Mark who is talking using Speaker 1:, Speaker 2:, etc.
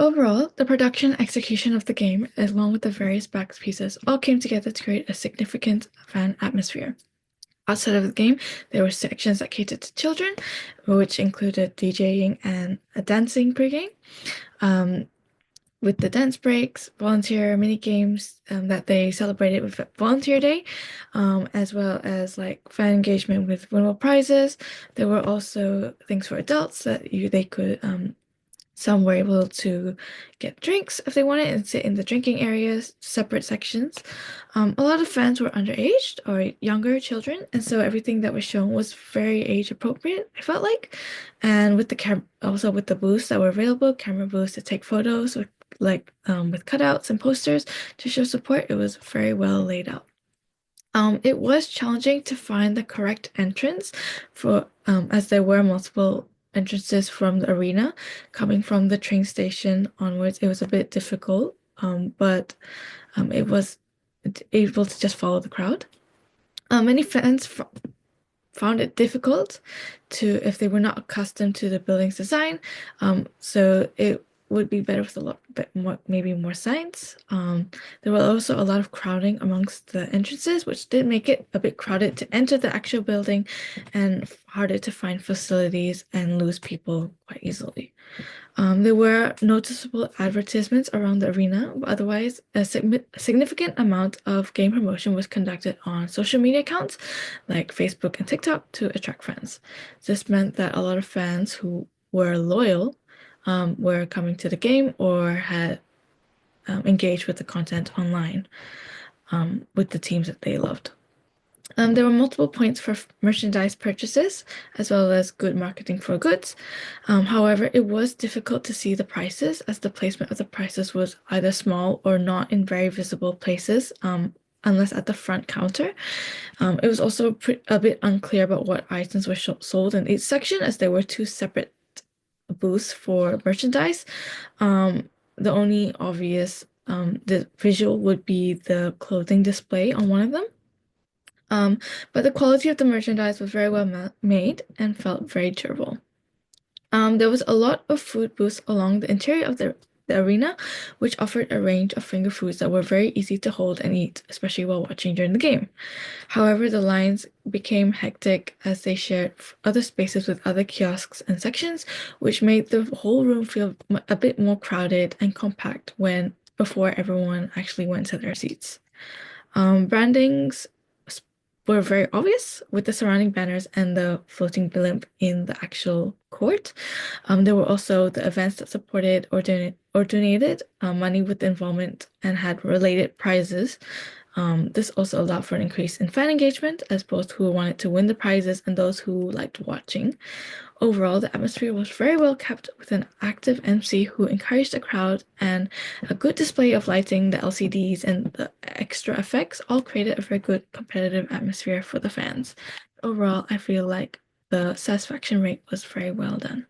Speaker 1: Overall, the production and execution of the game, along with the various back pieces, all came together to create a significant fan atmosphere. Outside of the game, there were sections that catered to children, which included DJing and a dancing pregame. Um, with the dance breaks, volunteer mini games that they celebrated with Volunteer Day, as well as like fan engagement with winnable prizes. There were also things for adults that they could some were able to get drinks if they wanted and sit in the drinking areas, separate sections. A lot of fans were underage or younger children, and so everything that was shown was very age appropriate, I felt like. And with the cam also with the booths that were available, camera booths to take photos with with cutouts and posters to show support, it was very well laid out. It was challenging to find the correct entrance for as there were multiple entrances from the arena. Coming from the train station onwards, it was a bit difficult, but it was able to just follow the crowd. Many fans f found it difficult if they were not accustomed to the building's design. So it would be better with a lot bit more, maybe more signs. There were also a lot of crowding amongst the entrances, which did make it a bit crowded to enter the actual building and harder to find facilities and lose people quite easily. There were noticeable advertisements around the arena, but otherwise, a significant amount of game promotion was conducted on social media accounts like Facebook and TikTok to attract fans. This meant that a lot of fans who were loyal were coming to the game or had engaged with the content online with the teams that they loved. There were multiple points for merchandise purchases, as well as good marketing for goods. However, it was difficult to see the prices as the placement of the prices was either small or not in very visible places, unless at the front counter. It was also a bit unclear about what items were sold in each section, as there were two separate booths for merchandise. The only obvious the visual would be the clothing display on one of them. Um, but the quality of the merchandise was very well made and felt very durable. There was a lot of food booths along the interior of the arena, which offered a range of finger foods that were very easy to hold and eat, especially while watching during the game. However, the lines became hectic as they shared other spaces with other kiosks and sections, which made the whole room feel a bit more crowded and compact before everyone actually went to their seats. Brandings were very obvious with the surrounding banners and the floating blimp in the actual court. There were also the events that supported or donated money with involvement and had related prizes. This also allowed for an increase in fan engagement as both who wanted to win the prizes and those who liked watching. Overall, the atmosphere was very well kept with an active MC who encouraged the crowd, and a good display of lighting, the LCDs, and the extra effects all created a very good competitive atmosphere for the fans. Overall, I feel like the satisfaction rate was very well done.